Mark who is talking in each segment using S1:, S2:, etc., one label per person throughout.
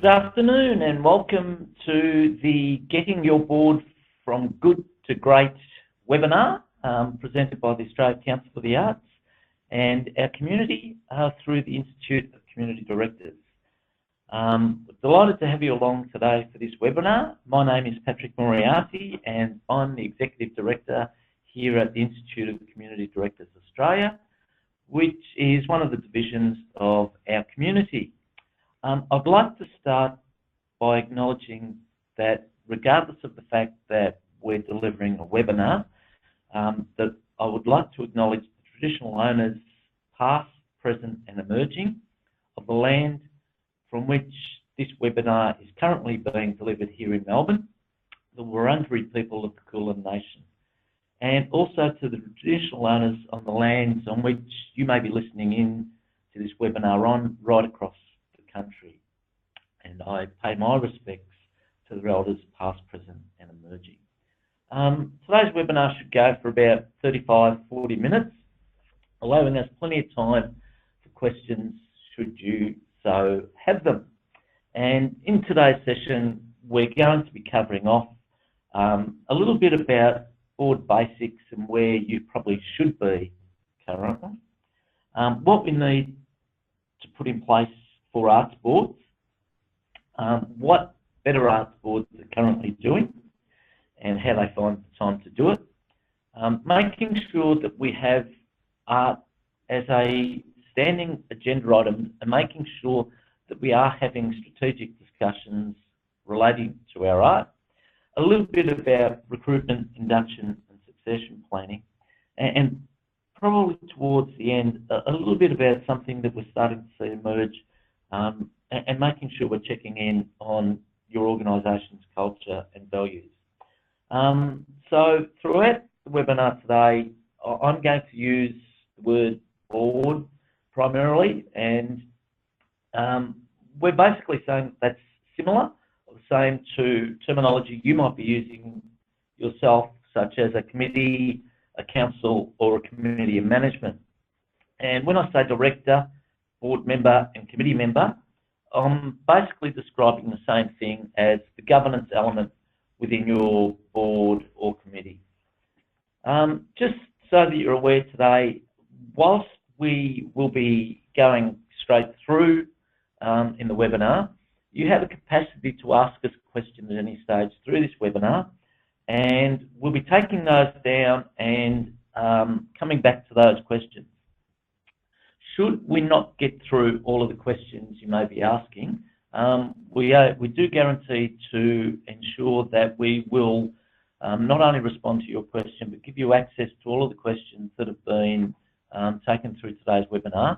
S1: Good afternoon and welcome to the Getting Your Board from Good to Great webinar presented by the Australian Council for the Arts and our community through the Institute of Community Directors. Delighted to have you along today for this webinar. My name is Patrick Moriarty and I'm the Executive Director here at the Institute of Community Directors Australia, which is one of the divisions of our community. I'd like to start by acknowledging that regardless of the fact that we're delivering a webinar, that I would like to acknowledge the traditional owners, past, present and emerging, of the land from which this webinar is currently being delivered here in Melbourne, the Wurundjeri people of the Kulin Nation, and also to the traditional owners on the lands on which you may be listening in to this webinar on right across country. And I pay my respects to the elders past, present and emerging. Today's webinar should go for about 35-40 minutes, allowing us plenty of time for questions should you so have them. And in today's session we're going to be covering off a little bit about board basics and where you probably should be currently, what we need to put in place for arts boards, what better arts boards are currently doing and how they find the time to do it, making sure that we have art as a standing agenda item and making sure that we are having strategic discussions relating to our art, a little bit about recruitment, induction and succession planning, and probably towards the end a little bit about something that we're starting to see emerge, and making sure we're checking in on your organisation's culture and values. So throughout the webinar today, I'm going to use the word board primarily, and we're basically saying that's similar or the same to terminology you might be using yourself, such as a committee, a council or a committee of management. And when I say director, board member and committee member, I'm basically describing the same thing as the governance element within your board or committee. Just so that you're aware today, whilst we will be going straight through in the webinar, you have a capacity to ask us questions at any stage through this webinar, and we'll be taking those down and coming back to those questions. Should we not get through all of the questions you may be asking, we do guarantee to ensure that we will not only respond to your question, but give you access to all of the questions that have been taken through today's webinar,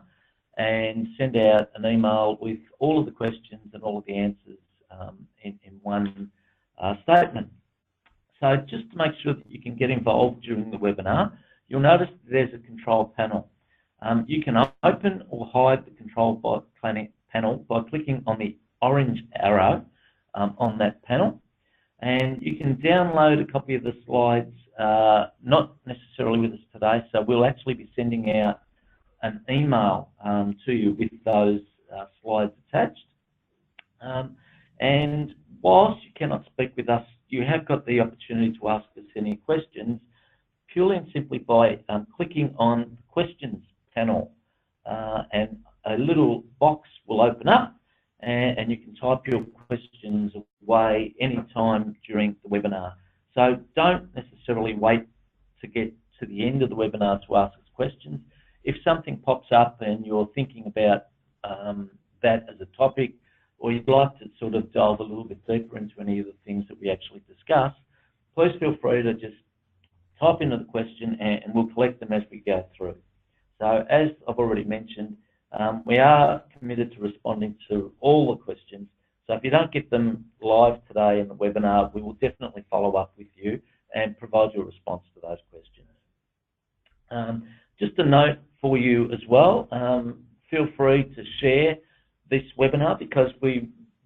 S1: and send out an email with all of the questions and all of the answers in one statement. So just to make sure that you can get involved during the webinar, you'll notice that there's a control panel. You can open or hide the control panel by clicking on the orange arrow on that panel, and you can download a copy of the slides, not necessarily with us today, so we'll actually be sending out an email to you with those slides attached. And whilst you cannot speak with us, you have got the opportunity to ask us any questions purely and simply by clicking on the questions panel, and a little box will open up and you can type your questions away anytime during the webinar. So don't necessarily wait to get to the end of the webinar to ask us questions. If something pops up and you're thinking about that as a topic, or you'd like to sort of delve a little bit deeper into any of the things that we actually discuss, please feel free to just type into the question and we'll collect them as we go through. So as I've already mentioned, we are committed to responding to all the questions. So if you don't get them live today in the webinar, we will definitely follow up with you and provide you a response to those questions. Just a note for you as well, feel free to share this webinar, because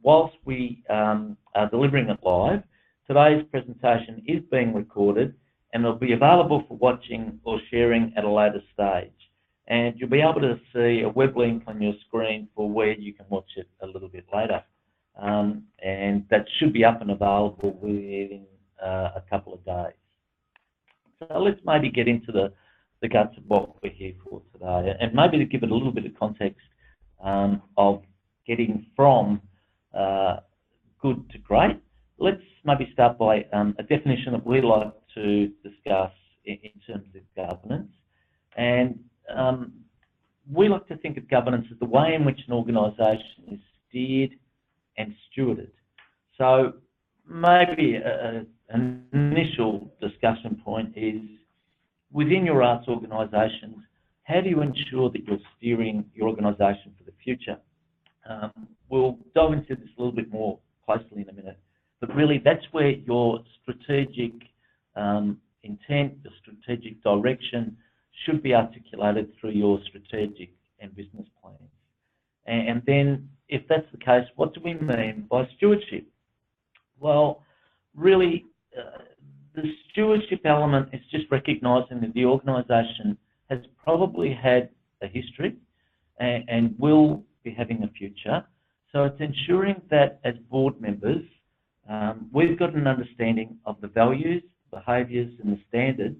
S1: whilst we are delivering it live, today's presentation is being recorded and it'll be available for watching or sharing at a later stage. And you'll be able to see a web link on your screen for where you can watch it a little bit later. and that should be up and available within a couple of days. So let's maybe get into the guts of what we're here for today, and maybe to give it a little bit of context of getting from good to great. Let's maybe start by a definition that we like to discuss in terms of governance. And we like to think of governance as the way in which an organisation is steered and stewarded. So maybe an initial discussion point is, within your arts organisations, how do you ensure that you're steering your organisation for the future? We'll dive into this a little bit more closely in a minute, but really that's where your strategic intent, the strategic direction should be articulated through your strategic and business plans. And then, if that's the case, what do we mean by stewardship? Well, really, the stewardship element is just recognising that the organisation has probably had a history and will be having a future. So it's ensuring that as board members, we've got an understanding of the values, behaviours and the standards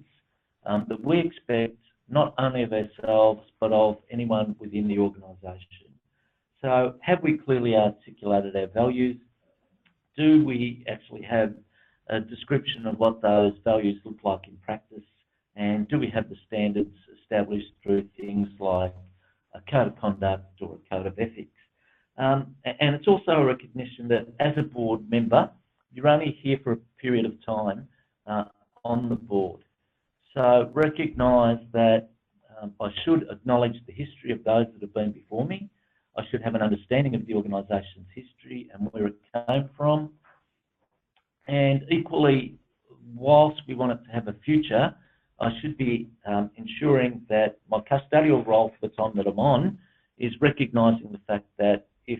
S1: that we expect not only of ourselves but of anyone within the organisation. So have we clearly articulated our values? Do we actually have a description of what those values look like in practice? And do we have the standards established through things like a code of conduct or a code of ethics? And it's also a recognition that as a board member, you're only here for a period of time on the board. So recognise that I should acknowledge the history of those that have been before me. I should have an understanding of the organisation's history and where it came from. And equally, whilst we want it to have a future, I should be ensuring that my custodial role for the time that I'm on is recognising the fact that if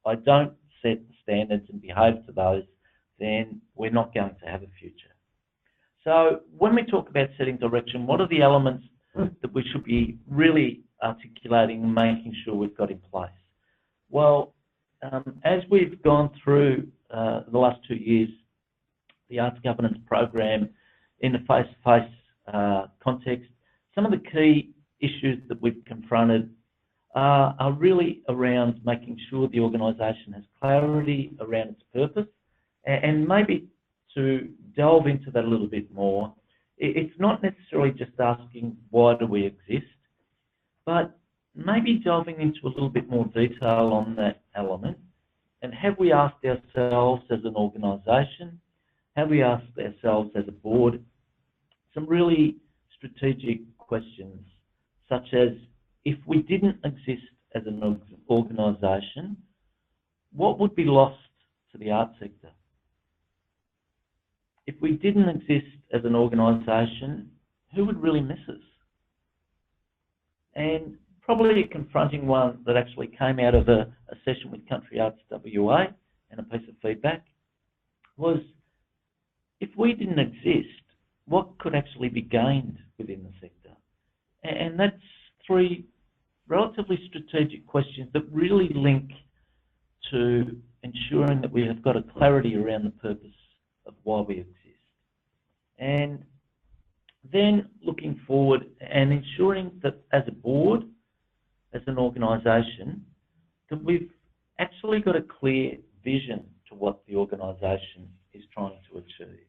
S1: I don't set the standards and behave to those, then we're not going to have a future. So when we talk about setting direction, what are the elements that we should be really articulating and making sure we've got in place? Well, as we've gone through the last 2 years, the Arts Governance Program in the face-to-face context, some of the key issues that we've confronted are really around making sure the organisation has clarity around its purpose, and maybe to delve into that a little bit more, it's not necessarily just asking why do we exist, but maybe delving into a little bit more detail on that element. And have we asked ourselves as an organisation, have we asked ourselves as a board some really strategic questions, such as, if we didn't exist as an organisation, what would be lost to the arts sector? If we didn't exist as an organisation, who would really miss us? And probably a confronting one that actually came out of a session with Country Arts WA and a piece of feedback was, if we didn't exist, what could actually be gained within the sector? And that's 3 relatively strategic questions that really link to ensuring that we have got a clarity around the purpose of why we exist. And then looking forward and ensuring that as a board, as an organisation, that we've actually got a clear vision to what the organisation is trying to achieve.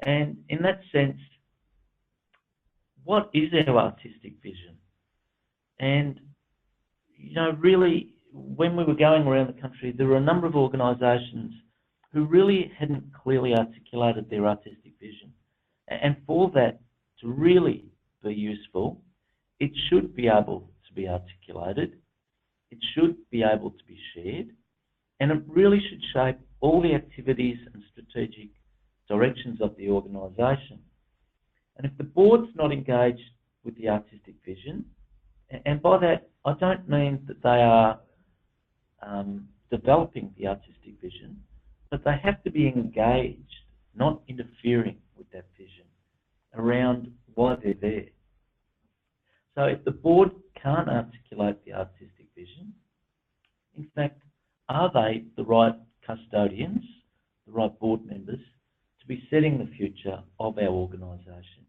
S1: And in that sense, what is our artistic vision? And, you know, really, when we were going around the country, there were a number of organisations who really hadn't clearly articulated their artistic vision. And for that to really be useful, it should be able to be articulated, it should be able to be shared, and it really should shape all the activities and strategic directions of the organisation. And if the board's not engaged with the artistic vision, and by that I don't mean that they are developing the artistic vision, but they have to be engaged, not interfering with that vision, around why they're there. So if the board can't articulate the artistic vision, in fact, are they the right custodians, the right board members, to be setting the future of our organisation.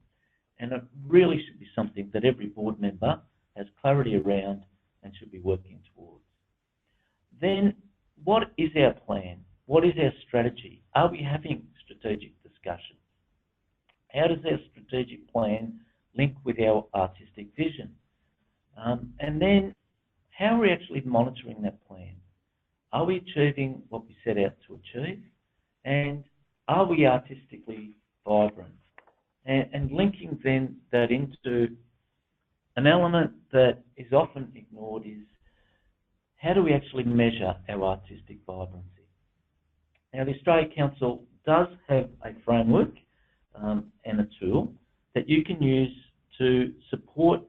S1: And it really should be something that every board member has clarity around and should be working towards. Then, what is our plan? What is our strategy? Are we having strategic discussions? How does our strategic plan link with our artistic vision? And then, how are we actually monitoring that plan? Are we achieving what we set out to achieve? And are we artistically vibrant? And linking then that into an element that is often ignored is, how do we actually measure our artistic vibrancy? Now, the Australia Council does have a framework and a tool that you can use to support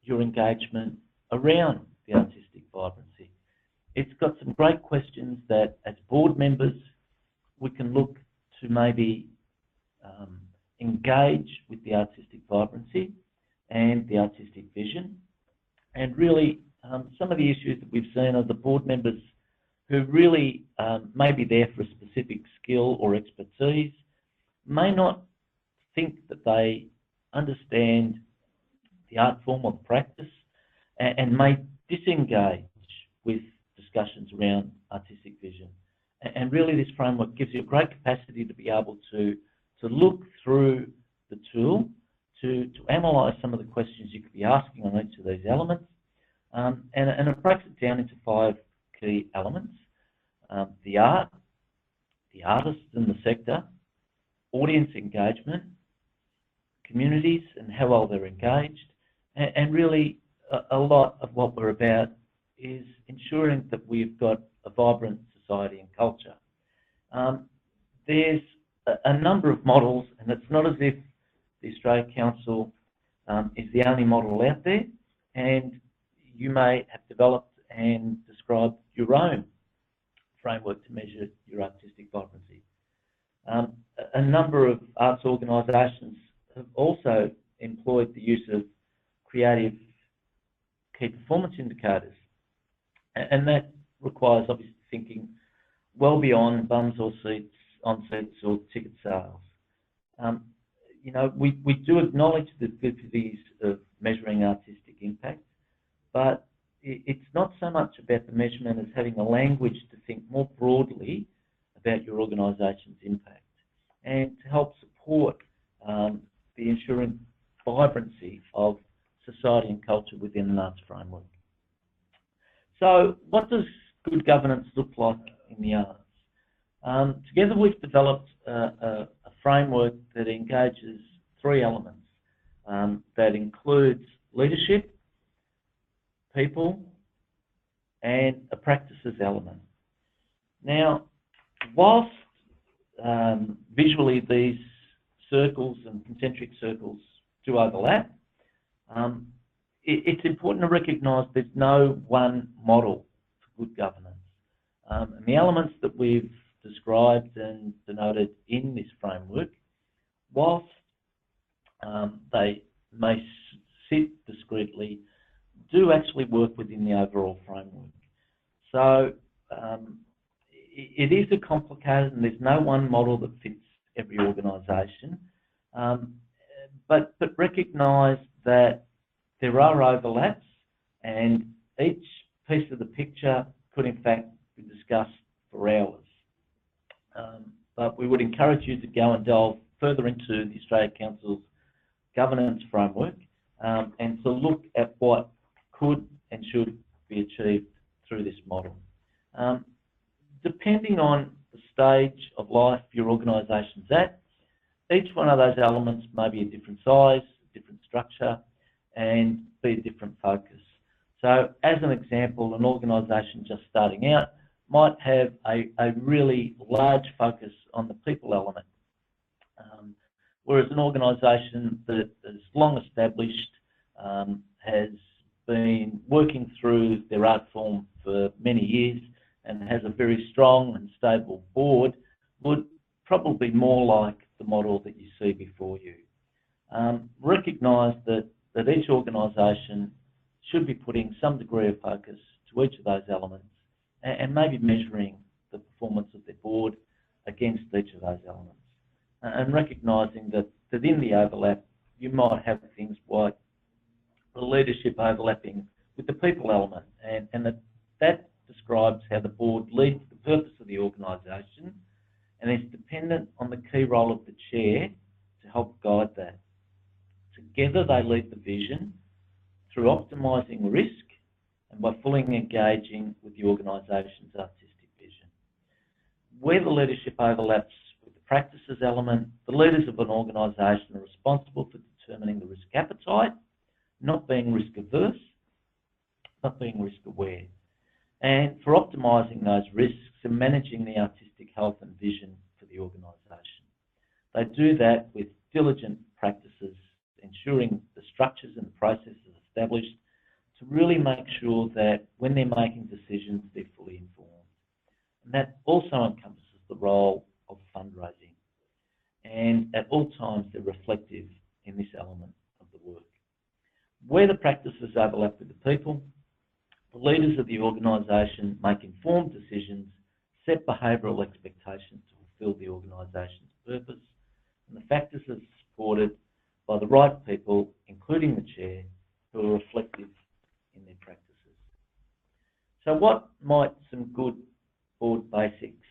S1: your engagement around the artistic vibrancy. It's got some great questions that, as board members, we can look to maybe engage with the artistic vibrancy and the artistic vision. And really, some of the issues that we've seen are the board members who really may be there for a specific skill or expertise, may not think that they understand the art form or the practice, and may disengage with discussions around artistic vision. And really, this framework gives you a great capacity to be able to look through the tool, to analyse some of the questions you could be asking on each of these elements, and it breaks it down into 5 key elements: the art, the artists in the sector, audience engagement, communities and how well they're engaged, and really a lot of what we're about is ensuring that we've got a vibrant society and culture. There's a number of models, and it's not as if the Australia Council is the only model out there, and you may have developed and described your own framework to measure your artistic vibrancy. A number of arts organisations have also employed the use of creative key performance indicators, and that requires obviously thinking well beyond bums or seats, on seats or ticket sales. You know, we do acknowledge the difficulties of measuring artistic impact, but it's not so much about the measurement as having a language to think more broadly about your organisation's impact and to help support the ensuring vibrancy of society and culture within an arts framework. So what does good governance look like in the arts? Together we've developed a framework that engages 3 elements that includes leadership, people, and a practices element. Now, whilst visually these circles and concentric circles do overlap, it's important to recognise there's no one model for good governance. And the elements that we've described and denoted in this framework, whilst they may sit discreetly, do actually work within the overall framework. So it is a complicated, and there's no one model that fits every organisation, but recognise that there are overlaps, and each piece of the picture could in fact be discussed for hours. But we would encourage you to go and delve further into the Australia Council's governance framework and to look at what could and should be achieved through this model. Depending on the stage of life your organisation's at, each one of those elements may be a different size, different structure, and be a different focus. So as an example, an organisation just starting out might have a really large focus on the people element, whereas an organisation that is long established, has been working through their art form for many years and has a very strong and stable board would probably be more like the model that you see before you. Recognise that each organisation should be putting some degree of focus to each of those elements and maybe measuring the performance of their board against each of those elements. And recognising that within the overlap, you might have things like the leadership overlapping with the people element, and that describes how the board leads the purpose of the organisation and is dependent on the key role of the chair to help guide that. Together they lead the vision through optimising risk and by fully engaging with the organisation's artistic vision. Where the leadership overlaps with the practices element, the leaders of an organisation are responsible for determining the risk appetite, not being risk averse, but being risk aware, and for optimising those risks and managing the artistic health and vision for the organisation. They do that with diligent practices, ensuring the structures and processes established to really make sure that when they're making decisions, they're fully informed. And that also encompasses the role of fundraising. And at all times, they're reflective in this element of the work. Where the practices overlap with the people, the leaders of the organisation make informed decisions, set behavioural expectations to fulfil the organisation's purpose, and the factors are supported by the right people, including the chair, who are reflective in their practices. So what might some good board basics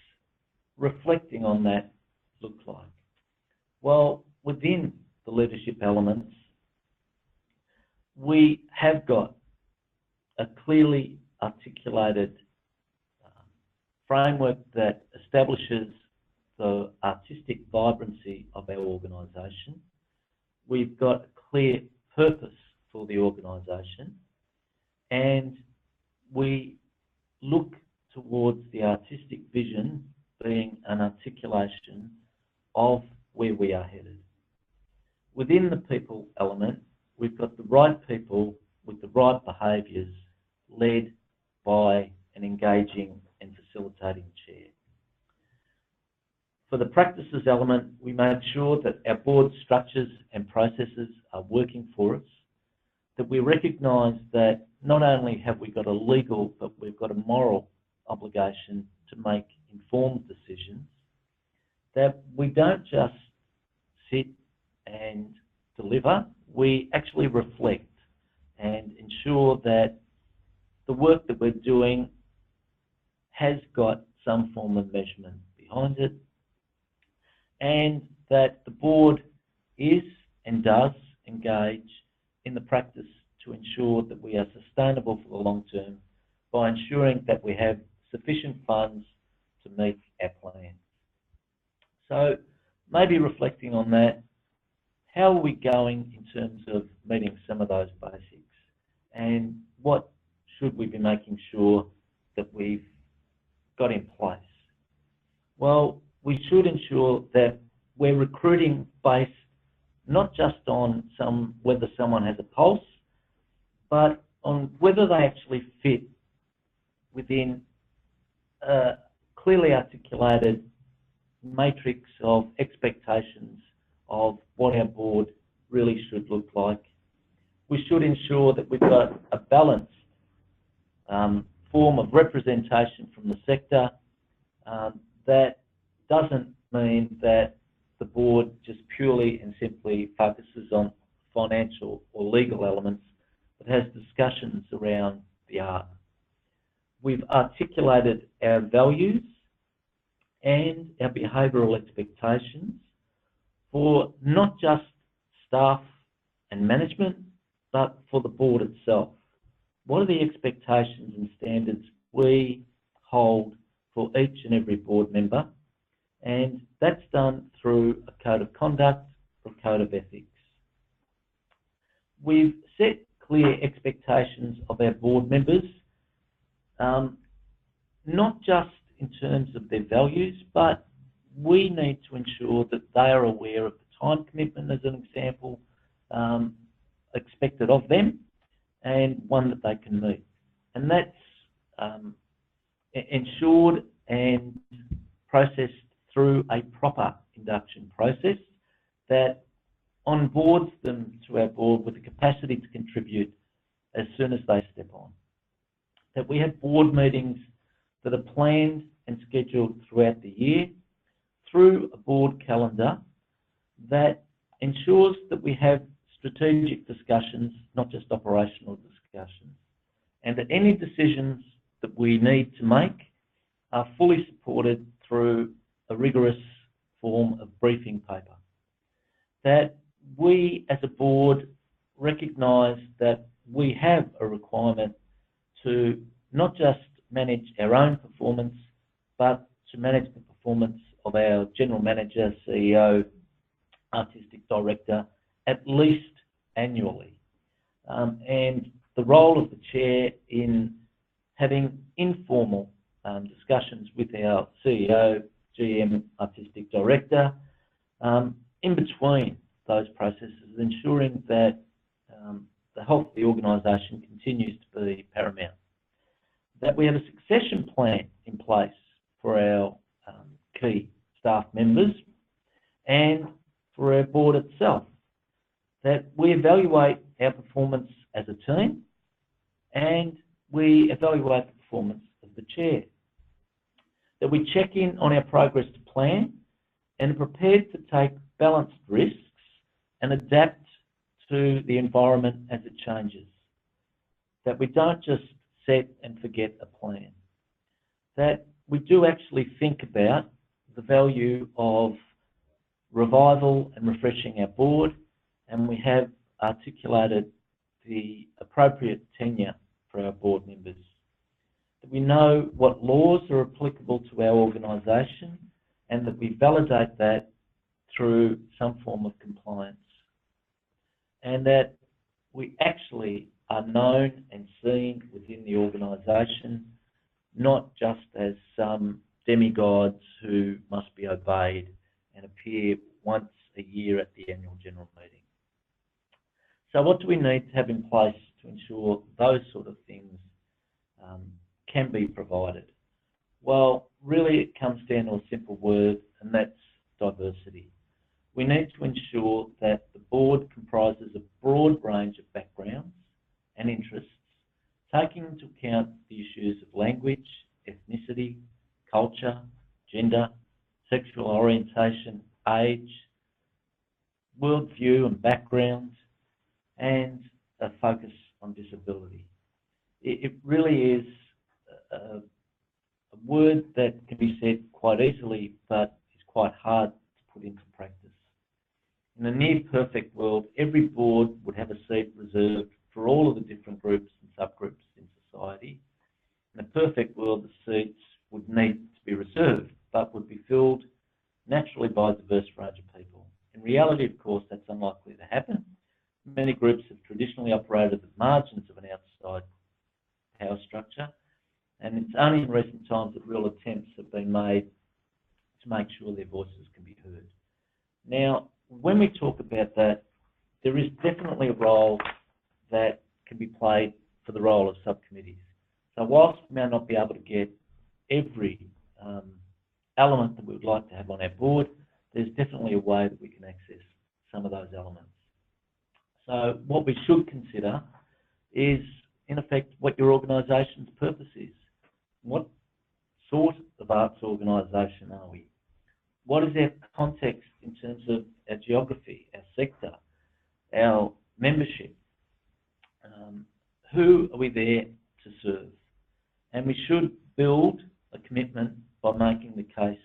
S1: reflecting on that look like? Well, within the leadership elements, we have got a clearly articulated framework that establishes the artistic vibrancy of our organisation. We've got a clear purpose for the organisation, and we look towards the artistic vision being an articulation of where we are headed. Within the people element, we've got the right people with the right behaviours led by an engaging and facilitating chair. For the practices element, we made sure that our board structures and processes are working for us, that we recognise that not only have we got a legal, but we've got a moral obligation to make informed decisions, that we don't just sit and deliver, we actually reflect and ensure that the work that we're doing has got some form of measurement behind it, and that the board is and does engage in the practice to ensure that we are sustainable for the long term by ensuring that we have sufficient funds to meet our plans. So maybe reflecting on that, how are we going in terms of meeting some of those basics, and what should we be making sure that we've got in place? Well, we should ensure that we're recruiting based not just on whether someone has a pulse, but on whether they actually fit within a clearly articulated matrix of expectations of what our board really should look like. We should ensure that we've got a balanced form of representation from the sector. That doesn't mean that the board just purely and simply focuses on financial or legal elements, but has discussions around the art. We've articulated our values and our behavioural expectations for not just staff and management, but for the board itself. What are the expectations and standards we hold for each and every board member? And that's done through a code of conduct or code of ethics. We've set clear expectations of our board members, not just in terms of their values, but we need to ensure that they are aware of the time commitment, as an example, expected of them, and one that they can meet. And that's ensured and processed through a proper induction process that onboards them to our board with the capacity to contribute as soon as they step on. That we have board meetings that are planned and scheduled throughout the year through a board calendar that ensures that we have strategic discussions, not just operational discussions, and that any decisions that we need to make are fully supported through a rigorous form of briefing paper. That we as a board recognise that we have a requirement to not just manage our own performance, but to manage the performance of our General Manager, CEO, Artistic Director, at least annually. And the role of the Chair in having informal discussions with our CEO, GM, Artistic Director, in between those processes, ensuring that the health of the organisation continues to be paramount. That we have a succession plan in place for our key staff members and for our board itself. That we evaluate our performance as a team and we evaluate the performance of the Chair. That we check in on our progress to plan and are prepared to take balanced risks and adapt to the environment as it changes. That we don't just set and forget a plan. That we do actually think about the value of revival and refreshing our board, and we have articulated the appropriate tenure for our board members. That we know what laws are applicable to our organisation and that we validate that through some form of compliance. And that we actually are known and seen within the organisation, not just as some demigods who must be obeyed and appear once a year at the annual general meeting. So what do we need to have in place to ensure those sort of things can be provided? Well, really it comes down to a simple word, and that's diversity. We need to ensure that the board comprises a broad range of backgrounds and interests, taking into account the issues of language, ethnicity, culture, gender, sexual orientation, age, worldview and background, and a focus on disability. It really is a word that can be said quite easily, but is quite hard to put into practice. In a near perfect world, every board would have a seat reserved for all of the different groups and subgroups in society. In a perfect world, the seats would need to be reserved, but would be filled naturally by a diverse range of people. In reality, of course, that's unlikely to happen. Many groups have traditionally operated at the margins of an outside power structure, and it's only in recent times that real attempts have been made to make sure their voices can be heard. Now, when we talk about that, there is definitely a role that can be played for the role of subcommittees. So whilst we may not be able to get every element that we would like to have on our board, there's definitely a way that we can access some of those elements. So what we should consider is, in effect, what your organisation's purpose is. What sort of arts organisation are we? What is our context in terms of our geography, our sector, our membership? Who are we there to serve? And we should build a commitment by making the case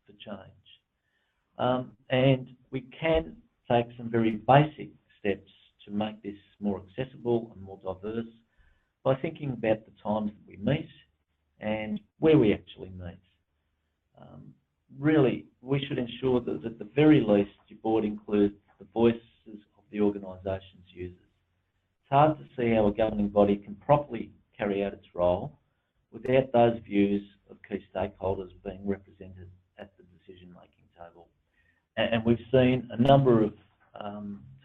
S1: for change. And we can take some very basic steps to make this more accessible and more diverse by thinking about the times that we meet and where we actually meet. Really, we should ensure that at the very least your board includes the voices of the organisation's users. It's hard to see how a governing body can properly carry out its role without those views of key stakeholders being represented at the decision-making table. And we've seen a number of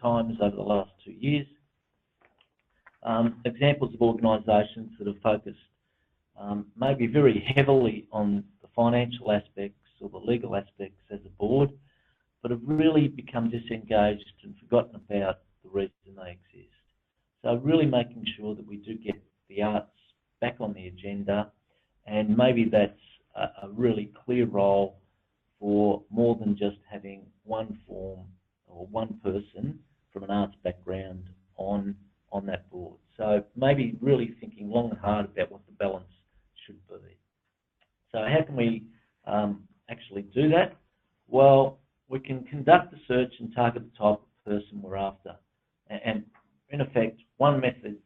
S1: times over the last 2 years examples of organisations that have focused maybe very heavily on the financial aspects or the legal aspects as a board, but have really become disengaged and forgotten about the reason they exist. So really making sure that we do get the arts back on the agenda, and maybe that's a really clear role for more than just having one form or one person from an arts background on that board. So maybe really thinking long and hard about what the balance should be. So how can we actually do that? Well, we can conduct a search and target the type of person we're after. And in effect, one method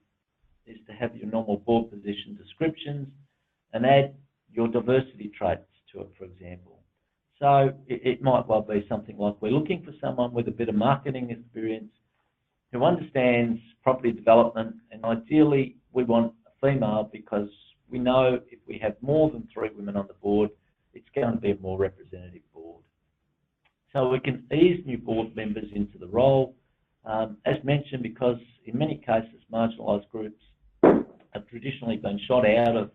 S1: is to have your normal board position descriptions and add your diversity traits to it, for example. So it might well be something like we're looking for someone with a bit of marketing experience who understands property development, and ideally we want a female because we know if we have more than 3 women on the board, it's going to be a more representative board. So we can ease new board members into the role, as mentioned, because in many cases marginalised groups have traditionally been shot out of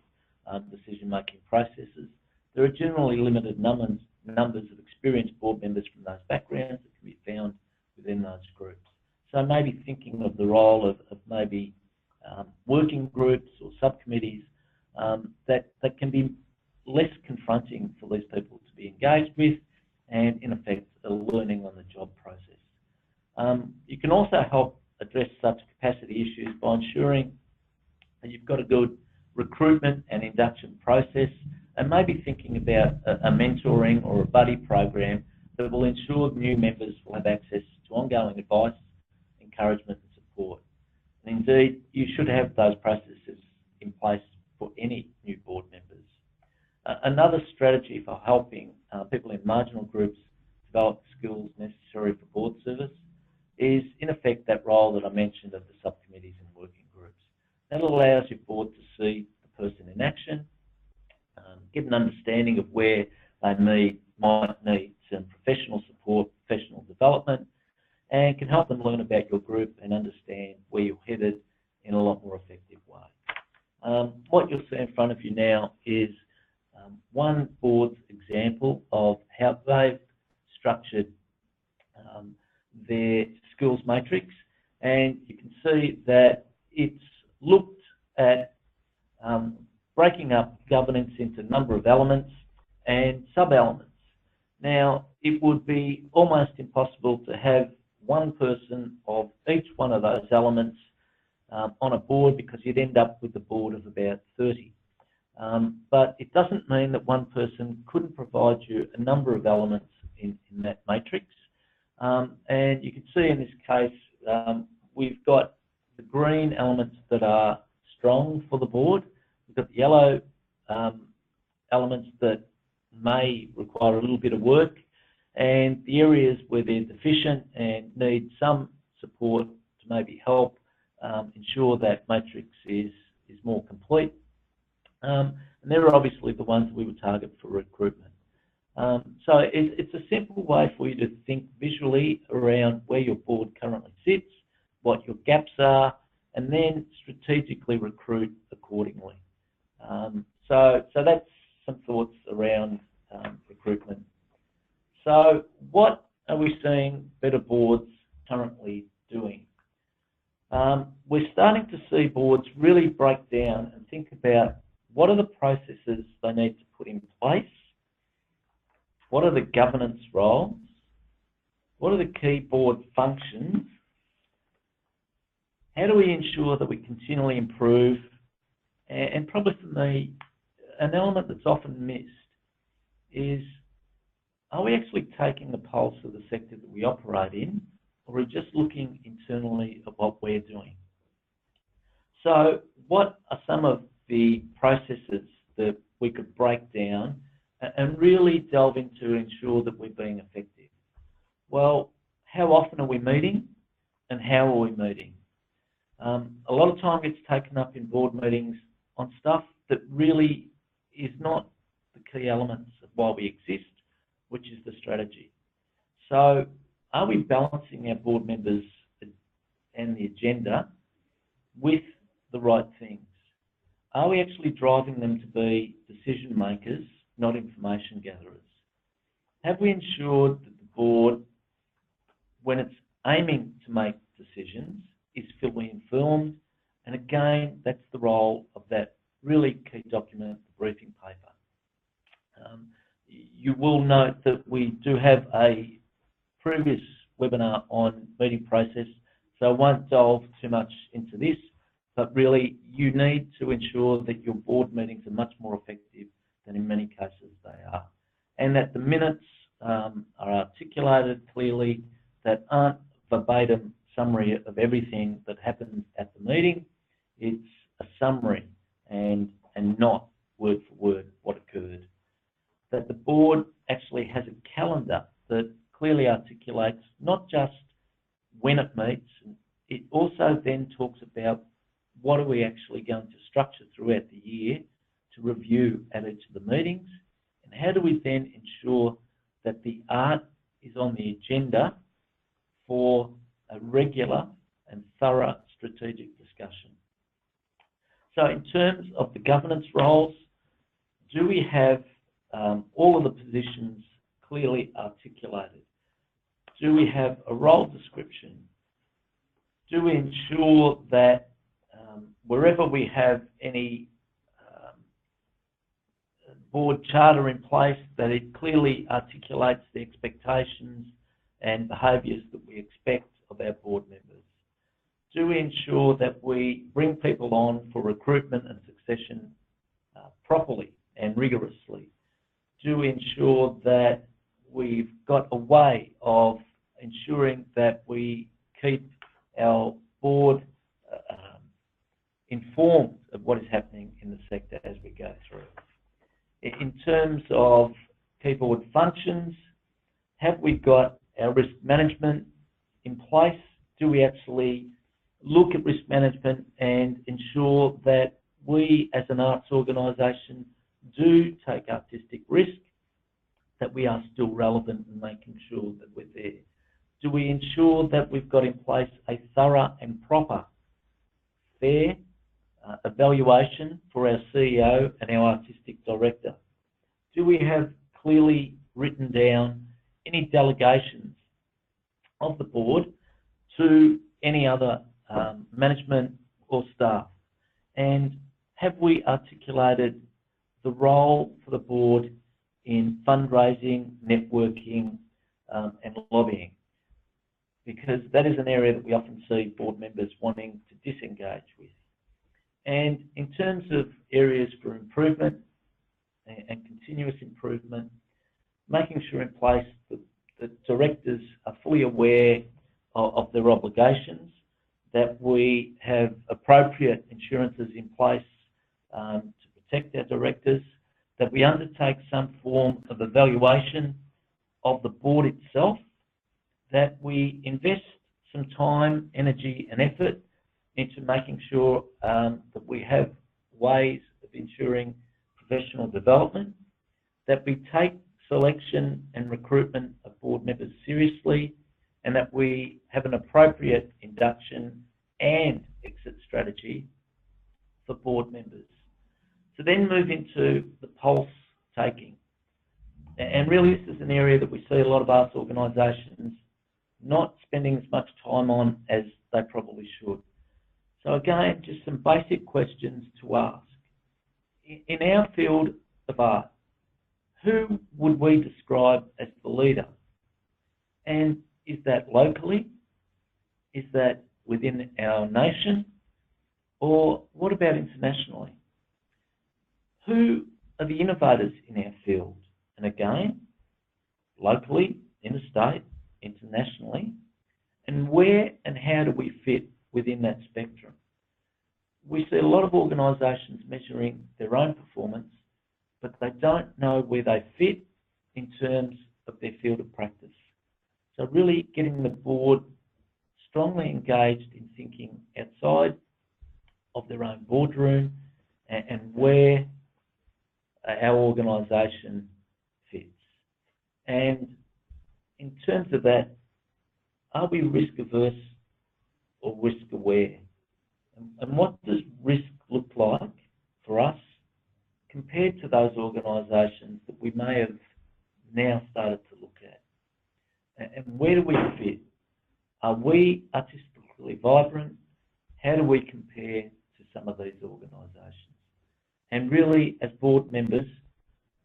S1: decision-making processes. There are generally limited numbers of experienced board members from those backgrounds that can be found within those groups. So maybe thinking of the role of maybe working groups or subcommittees that can be less confronting for these people to be engaged with, and in effect a learning on the job process. You can also help address such capacity issues by ensuring that you've got a good recruitment and induction process, and maybe thinking about a mentoring or a buddy program that will ensure new members will have access to ongoing advice, encouragement and support. And indeed, you should have those processes in place for any new board members. Another strategy for helping people in marginal groups develop skills necessary for board service is, in effect, that role that I mentioned of the subcommittees and working groups. That allows your board to see the person in action, get an understanding of where they might need some professional support, professional development, and can help them learn about your group and understand where you're headed in a lot more effective way. What you'll see in front of you now is one board's example of how they've structured their skills matrix, and you can see that it's looked at breaking up governance into a number of elements and sub-elements. Now, it would be almost impossible to have one person of each one of those elements on a board, because you'd end up with a board of about 30. But it doesn't mean that one person couldn't provide you a number of elements in that matrix. And you can see in this case, we've got the green elements that are strong for the board. We've got the yellow elements that may require a little bit of work, and the areas where they're deficient and need some support to maybe help ensure that matrix is more complete. And they're obviously the ones that we would target for recruitment. So it's a simple way for you to think visually around where your board currently sits, what your gaps are, and then strategically recruit accordingly. So that's some thoughts around recruitment. So what are we seeing better boards currently doing? We're starting to see boards really break down and think about what are the processes they need to put in place, what are the governance roles, what are the key board functions, how do we ensure that we continually improve, and probably for me, an element that's often missed is, are we actually taking the pulse of the sector that we operate in, or are we just looking internally at what we're doing? So what are some of the processes that we could break down and really delve into to ensure that we're being effective? Well, how often are we meeting and how are we meeting? A lot of time gets taken up in board meetings on stuff that really is not the key elements of why we exist, which is the strategy. So are we balancing our board members and the agenda with the right things? Are we actually driving them to be decision makers, not information gatherers? Have we ensured that the board, when it's aiming to make decisions, is fully informed? And again, that's the role of that really key document, the briefing paper. you will note that we do have a previous webinar on meeting process, so I won't delve too much into this, but really you need to ensure that your board meetings are much more effective than in many cases they are, and that the minutes are articulated clearly, that aren't verbatim summary of everything that happens at the meeting. It's a summary and not word for word what occurred. That the board actually has a calendar that clearly articulates not just when it meets, it also then talks about what are we actually going to structure throughout the year to review at each of the meetings, and how do we then ensure that the art is on the agenda for a regular and thorough strategic discussion. So in terms of the governance roles, do we have all of the positions clearly articulated? Do we have a role description? Do we ensure that wherever we have any board charter in place, that it clearly articulates the expectations and behaviours that we expect of our board members? Do we ensure that we bring people on for recruitment and succession properly and rigorously? Do we ensure that we've got a way of ensuring that we keep our board informed of what is happening in the sector as we go through? In terms of key board functions, have we got our risk management in place? Do we actually look at risk management and ensure that we as an arts organisation do take artistic risk, that we are still relevant in making sure that we're there? Do we ensure that we've got in place a thorough and proper, fair evaluation for our CEO and our artistic director? Do we have clearly written down any delegations of the board to any other management or staff? And have we articulated the role for the board in fundraising, networking, and lobbying? Because that is an area that we often see board members wanting to disengage with. And in terms of areas for improvement and continuous improvement, making sure in place that the directors are fully aware of their obligations, that we have appropriate insurances in place to protect our directors, that we undertake some form of evaluation of the board itself, that we invest some time, energy and effort into making sure that we have ways of ensuring professional development, that we take selection and recruitment of board members seriously, and that we have an appropriate induction and exit strategy for board members. So then move into the pulse taking. And really this is an area that we see a lot of arts organisations not spending as much time on as they probably should. So again, just some basic questions to ask. In our field of art, who would we describe as the leader? And is that locally? Is that within our nation? Or what about internationally? Who are the innovators in our field? And again, locally, interstate, internationally, and where and how do we fit within that spectrum? We see a lot of organisations measuring their own performance, but they don't know where they fit in terms of their field of practice. So really getting the board strongly engaged in thinking outside of their own boardroom and where our organisation fits. And in terms of that, are we risk averse or risk aware? And what does risk look like for us compared to those organisations that we may have now started to look at? And where do we fit? Are we artistically vibrant? How do we compare to some of these organisations? And really, as board members,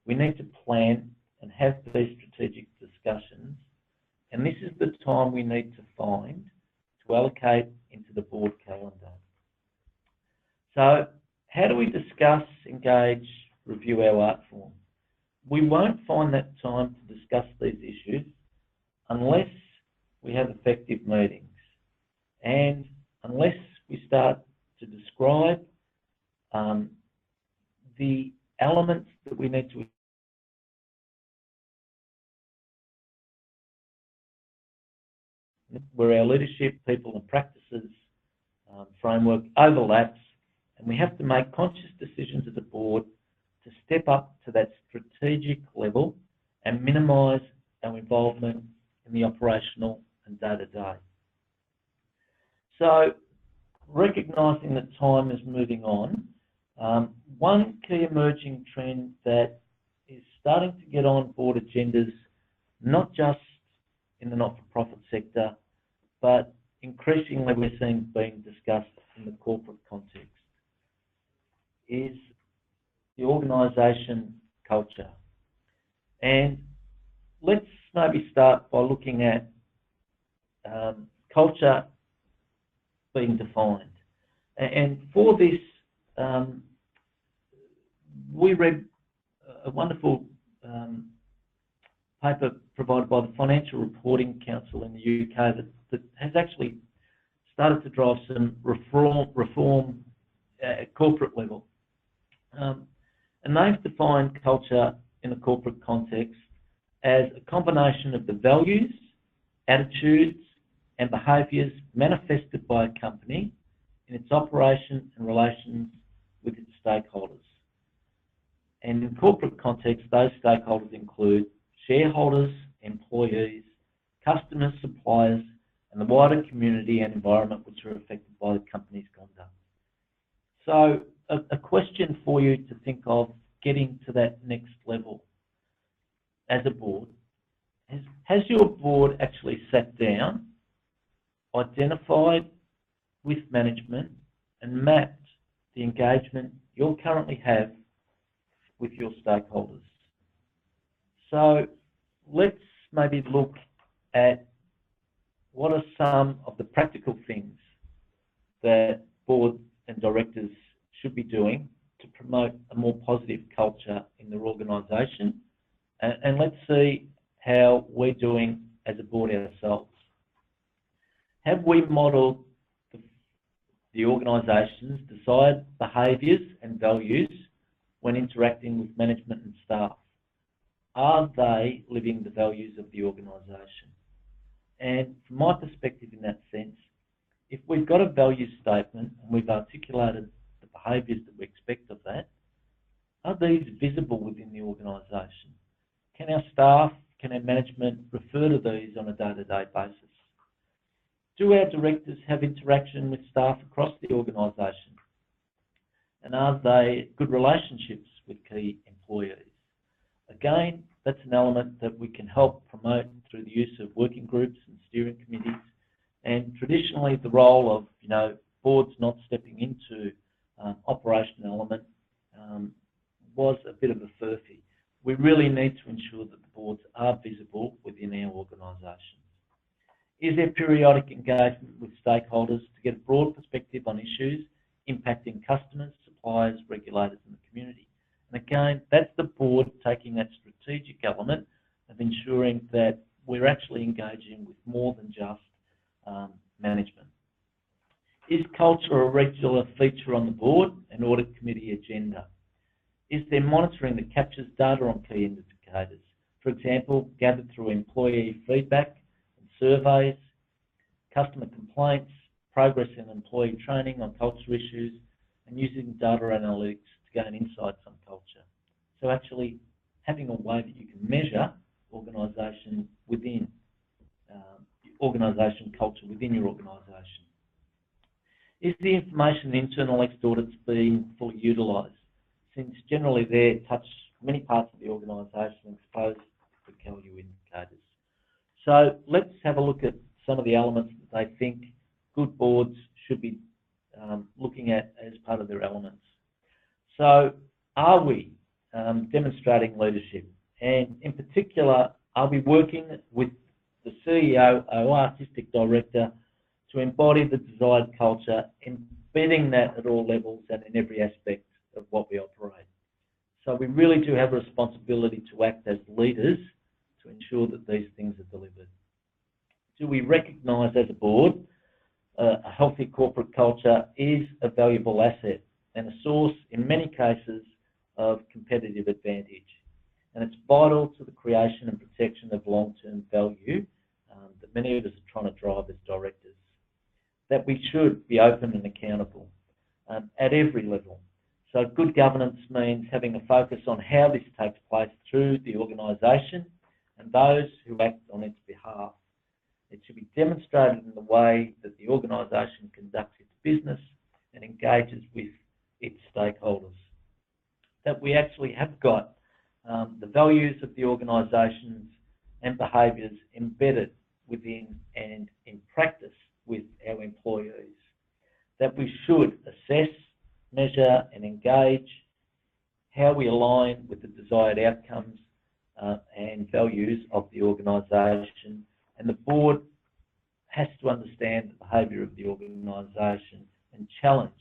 S1: we need to plan and have these strategic discussions, and this is the time we need to find to allocate into the board calendar. So how do we discuss, engage, review our art form? We won't find that time to discuss these issues unless we have effective meetings and unless we start to describe the elements that we need to where our leadership, people and practices framework overlaps, and we have to make conscious decisions as a board to step up to that strategic level and minimise our involvement in the operational and day-to-day. So, recognising that time is moving on, one key emerging trend that is starting to get on board agendas, not just in the not-for-profit sector, but increasingly we're seeing being discussed in the corporate context, is the organisation culture. And let's maybe start by looking at culture being defined. And for this, we read a wonderful paper provided by the Financial Reporting Council in the UK that has actually started to drive some reform at corporate level. And they've defined culture in a corporate context as a combination of the values, attitudes, and behaviours manifested by a company in its operation and relations with its stakeholders. And in corporate context, those stakeholders include shareholders, employees, customers, suppliers, and the wider community and environment which are affected by the company's conduct. So a question for you to think of getting to that next level as a board. Has your board actually sat down, identified with management and mapped the engagement you'll currently have with your stakeholders? So let's maybe look at what are some of the practical things that board and directors should be doing to promote a more positive culture in their organisation, and let's see how we're doing as a board ourselves. Have we modelled the organisation's desired behaviours and values when interacting with management and staff? Are they living the values of the organisation? And from my perspective in that sense, if we've got a value statement and we've articulated the behaviours that we expect of that, are these visible within the organisation? Can our staff, can our management refer to these on a day-to-day basis? Do our directors have interaction with staff across the organisation? And are they good relationships with key employees? Again, that's an element that we can help promote through the use of working groups and steering committees. And traditionally, the role of boards not stepping into operational element was a bit of a furphy. We really need to ensure that the boards are visible within our organisation. Is there periodic engagement with stakeholders to get a broad perspective on issues impacting customers, suppliers, regulators and the community? And again, that's the board taking that strategic element of ensuring that we're actually engaging with more than just management. Is culture a regular feature on the board and audit committee agenda? Is there monitoring that captures data on key indicators? For example, gathered through employee feedback and surveys, customer complaints, progress in employee training on culture issues, and using data analytics to gain insights on culture. So actually having a way that you can measure organisation within organisation culture within your organisation. Is the information in internal exit audits being fully utilised? Since generally they touch many parts of the organisation and expose the value indicators. So let's have a look at some of the elements that they think good boards should be looking at as part of their elements. So are we demonstrating leadership And in particular, I'll be working with the CEO or Artistic Director to embody the desired culture, embedding that at all levels and in every aspect of what we operate. So we really do have a responsibility to act as leaders to ensure that these things are delivered. Do we recognise as a board a healthy corporate culture is a valuable asset and a source, in many cases, of competitive advantage. And it's vital to the creation and protection of long-term value that many of us are trying to drive as directors. That we should be open and accountable at every level. So good governance means having a focus on how this takes place through the organisation and those who act on its behalf. It should be demonstrated in the way that the organisation conducts its business and engages with its stakeholders. That we actually have got the values of the organisations and behaviours embedded within and in practice with our employees. That we should assess, measure and engage how we align with the desired outcomes and values of the organisation, and the board has to understand the behaviour of the organisation and challenge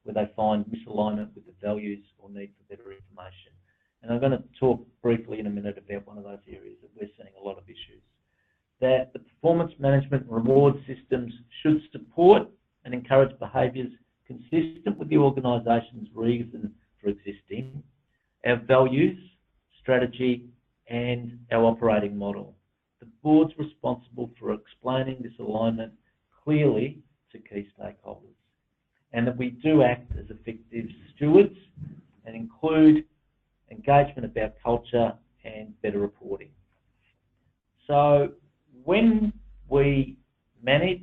S1: where they find misalignment with the values or need for better information. And I'm going to talk briefly in a minute about one of those areas that we're seeing a lot of issues. That the performance management and reward systems should support and encourage behaviours consistent with the organisation's reason for existing, our values, strategy and our operating model. The board's responsible for explaining this alignment clearly to key stakeholders, and that we do act as effective stewards and include engagement about culture and better reporting. So when we manage,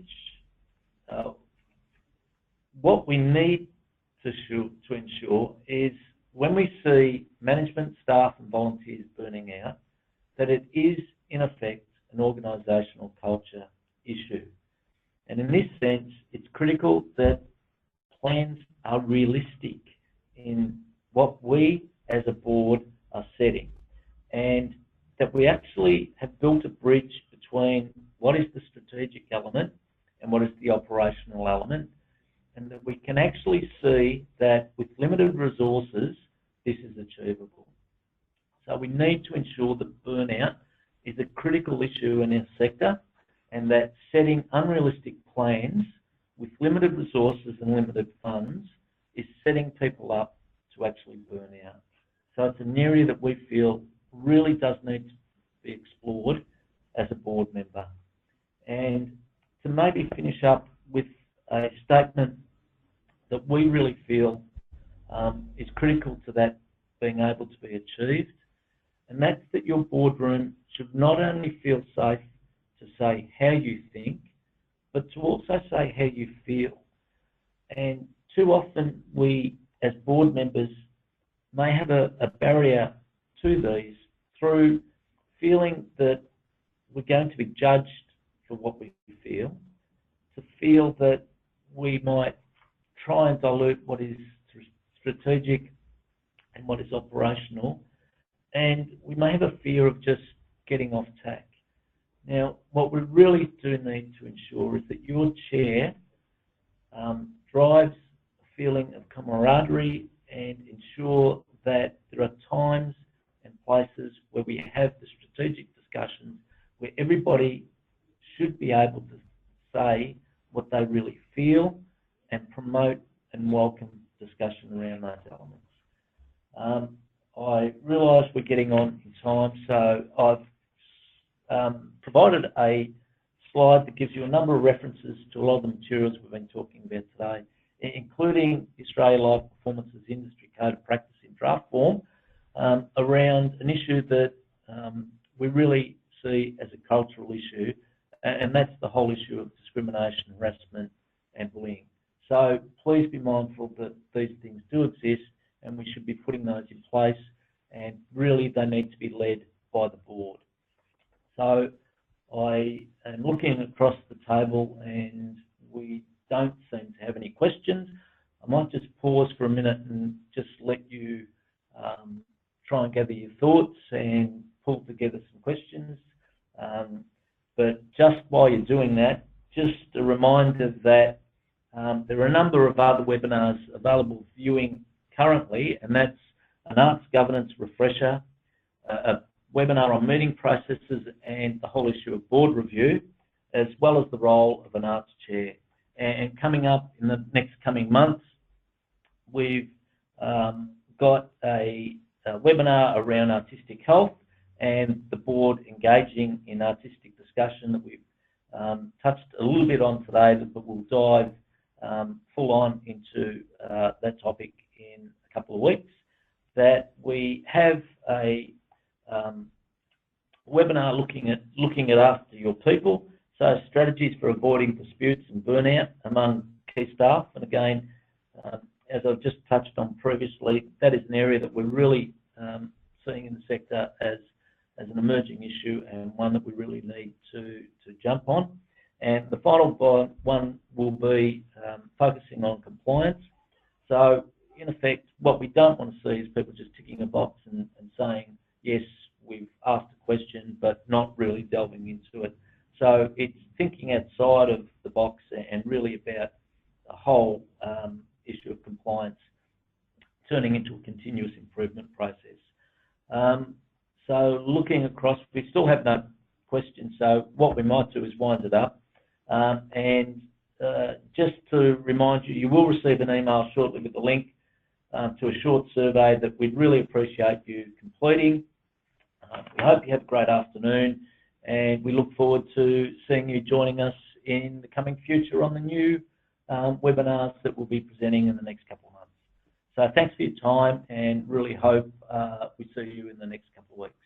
S1: what we need to ensure is when we see management, staff and volunteers burning out, that it is in effect an organisational culture issue. And in this sense, it's critical that plans are realistic in what we as a board are setting, and that we actually have built a bridge between what is the strategic element and what is the operational element, and that we can actually see that with limited resources, this is achievable. So we need to ensure that burnout is a critical issue in our sector, and that setting unrealistic plans with limited resources and limited funds is setting people up to actually burn out. So it's an area that we feel really does need to be explored as a board member. And to maybe finish up with a statement that we really feel is critical to that being able to be achieved, and that's that your boardroom should not only feel safe to say how you think, but to also say how you feel. And too often we, as board members, may have a barrier to these through feeling that we're going to be judged for what we feel, to feel that we might try and dilute what is strategic and what is operational, and we may have a fear of just getting off tack. Now, what we really do need to ensure is that your chair drives a feeling of camaraderie and ensure that there are times and places where we have the strategic discussions where everybody should be able to say what they really feel and promote and welcome discussion around those elements. I realise we're getting on in time, so I've provided a slide that gives you a number of references to a lot of the materials we've been talking about today, including the Australia Live Performances Industry Code of Practice in draft form, around an issue that we really see as a cultural issue, and that's the whole issue of discrimination, harassment and bullying. So please be mindful that these things do exist and we should be putting those in place, and really they need to be led by the board. So I am looking across the table and we don't seem to have any questions. I might just pause for a minute and just let you try and gather your thoughts and pulled together some questions. But just while you're doing that, just a reminder that there are a number of other webinars available viewing currently, and that's an arts governance refresher, a webinar on meeting processes and the whole issue of board review, as well as the role of an arts chair. And coming up in the next coming months, we've got a webinar around artistic health and the board engaging in artistic discussion that we've touched a little bit on today, but we'll dive full on into that topic in a couple of weeks. That we have a webinar looking at after your people, so strategies for avoiding disputes and burnout among key staff. And again, as I've just touched on previously, that is an area that we're really seeing in the sector as an emerging issue and one that we really need to jump on. And the final one will be focusing on compliance. So in effect, what we don't want to see is people just ticking a box and saying, yes, we've asked a question, but not really delving into it. So it's thinking outside of the box and really about the whole issue of compliance turning into a continuous improvement process. So looking across, we still have no questions, so what we might do is wind it up. And just to remind you, you will receive an email shortly with the link to a short survey that we'd really appreciate you completing. We hope you have a great afternoon, and we look forward to seeing you joining us in the coming future on the new webinars that we'll be presenting in the next couple of months. So thanks for your time, and really hope we see you in the next couple of weeks.